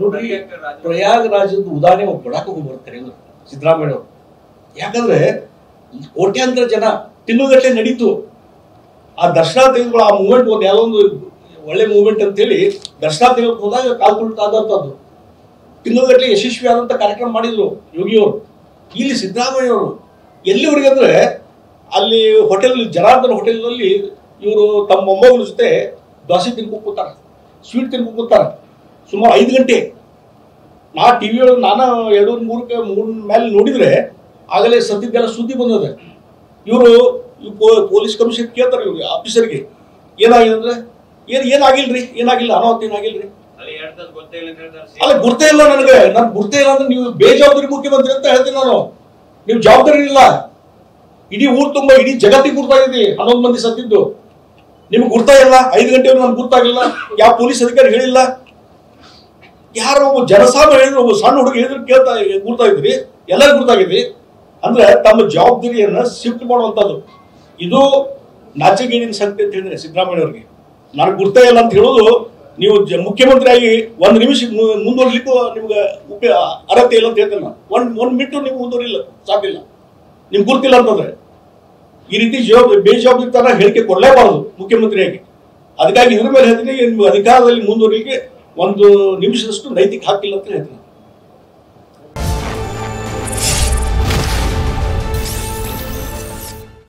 ನೋಡ್ರಿ, ಪ್ರಯಾಗರಾಜದ ಉದಾಹರಣೆ ಕೊಡಕ್ಕೆ ಹೋಗ್ಬರ್ತಾರೆ ಸಿದ್ದರಾಮಯ್ಯ ಅವರು. ಯಾಕಂದ್ರೆ ಕೋಟ್ಯಾಂತರ ಜನ ತಿಂಗಳುಗಟ್ಟಲೆ ನಡೀತು ಆ ದರ್ಶನ ತೆಗೆದುಕೊಳ್ಳೋ ಆ ಮೂವ್ಮೆಂಟ್. ಒಂದು ಯಾವುದೋ ಒಂದು ಒಳ್ಳೆ ಮೂವ್ಮೆಂಟ್ ಅಂತೇಳಿ ದರ್ಶನ ತೆಗೆದುಕೊಂಡು ಹೋದಾಗ ಕಾಲ್ತುಳಿತಾದಂಥದ್ದು ತಿಂಗಳುಗಟ್ಟಲೆ ಯಶಸ್ವಿ ಆದಂಥ ಕಾರ್ಯಕ್ರಮ ಮಾಡಿದ್ರು ಯೋಗಿಯವರು. ಇಲ್ಲಿ ಸಿದ್ದರಾಮಯ್ಯ ಅವರು ಎಲ್ಲಿವರೆಗೆ ಅಂದ್ರೆ ಅಲ್ಲಿ ಹೋಟೆಲ್ ಜನಾರ್ದನ್ ಹೋಟೆಲ್ನಲ್ಲಿ ಇವರು ತಮ್ಮ ಮೊಮ್ಮಗಳ ಜೊತೆ ದೋಸೆ ತಿನ್ಕೊಂಡು ಕೂತಾರೆ, ಸ್ವೀಟ್ ತಿನ್ಕೊಂಡು ಕೂತಾರೆ ಸುಮಾರು 5 ಗಂಟೆ. ನಾ ಟಿವಿ ಒಳಗೆ ನಾನು 2-3 ಮೇಲೆ ನೋಡಿದ್ರೆ ಆಗಲೇ ಸದ್ಯದ್ದೆಲ್ಲ ಸುದ್ದಿ ಬಂದದೆ. ಇವರು ಪೊಲೀಸ್ ಕಮಿಷನ್ ಕೇಳ್ತಾರೆ ಇವ್ರಿಗೆ ಆಫೀಸರ್ಗೆ, ಏನಾಗಿದೆ ಅಂದ್ರೆ ಏನಾಗಿಲ್ರಿ, ಏನಾಗಿಲ್ಲ, ಅನಾಹುತ ಏನಾಗಿಲ್ರಿ. ಅಲ್ಲ ಗುರ್ತೇ ಇಲ್ಲ ನನಗೆ, ನನ್ ಗುರ್ತೇ ಇಲ್ಲ ಅಂದ್ರೆ ನೀವು ಬೇಜವಾಬ್ದಾರಿ ಮುಖ್ಯಮಂತ್ರಿ ಅಂತ ಹೇಳ್ತೀನಿ ನಾನು. ನೀವು ಜವಾಬ್ದಾರಿ ಇಲ್ಲ. ಇಡೀ ಊರು ತುಂಬಾ ಇಡೀ ಜಗತ್ತಿಗೆ ಗುರ್ತಾಗಿದೆ 11 ಮಂದಿ ಸತ್ತಿದ್ದು. ನಿಮ್ಗೆ ಗುರ್ತಾ ಇಲ್ಲ. 5 ಗಂಟೆವರೆಗೂ ನನ್ಗೆ ಗುರ್ತಾಗಿಲ್ಲ. ಯಾವ ಪೊಲೀಸ್ ಅಧಿಕಾರಿ ಹೇಳಿಲ್ಲ. ಯಾರೋ ಒಬ್ಬ ಜನಸಾಮಾನ್ಯ ಹೇಳಿದ್ರು, ಒಬ್ಬ ಸಣ್ಣ ಹುಡುಗ ಹೇಳಿದ್ರು ಕೇಳ್ತಾ ಗುರ್ತಾ ಇದ್ರಿ, ಎಲ್ಲರೂ ಗುರ್ತಾಗಿದ್ರಿ ಅಂದ್ರೆ ತಮ್ಮ ಜವಾಬ್ದಾರಿಯನ್ನ ಶಿಫ್ಟ್ ಮಾಡುವಂಥದ್ದು. ಇದು ನಾಚಿಕೆಗೇಡಿನ ಸಂಗತಿ ಅಂತ ಹೇಳಿದ್ರೆ ಸಿದ್ದರಾಮಯ್ಯ ಅವ್ರಿಗೆ. ನನಗೆ ಗುರ್ತಾ ಇಲ್ಲ ಅಂತ ಹೇಳೋದು, ನೀವು ಮುಖ್ಯಮಂತ್ರಿಯಾಗಿ 1 ನಿಮಿಷ ಮುಂದುವರಿಲಿಕ್ಕೂ ನಿಮ್ಗೆ ಅರ್ಹತೆ ಇಲ್ಲ ಅಂತ ಹೇಳ್ತೇನೆ ನಾನು. ಒಂದ್ ಮಿನಿಟ್ ನೀವು ಮುಂದುವರಿಲ್ಲ ಸಾಧ್ಯ ಇಲ್ಲ, ನಿಮ್ಗೆ ಗುರ್ತಿಲ್ಲ ಅಂತಂದ್ರೆ. ಈ ರೀತಿ ಬೇಜವಾಬ್ದಾರಿತನ ಹೇಳಿಕೆ ಕೊಡಲೇಬಾರದು ಮುಖ್ಯಮಂತ್ರಿಯಾಗಿ. ಅದಕ್ಕಾಗಿ ಇದ್ರ ಮೇಲೆ ಹೇಳ್ತೀನಿ, ನಿಮ್ಗೆ ಅಧಿಕಾರದಲ್ಲಿ ಮುಂದುವರಿಲಿಕ್ಕೆ 1 ನಿಮಿಷದಷ್ಟು ನೈತಿಕ ಹಕ್ಕಿಲ್ಲ ಅಂತ ಹೇಳ್ತೀನಿ.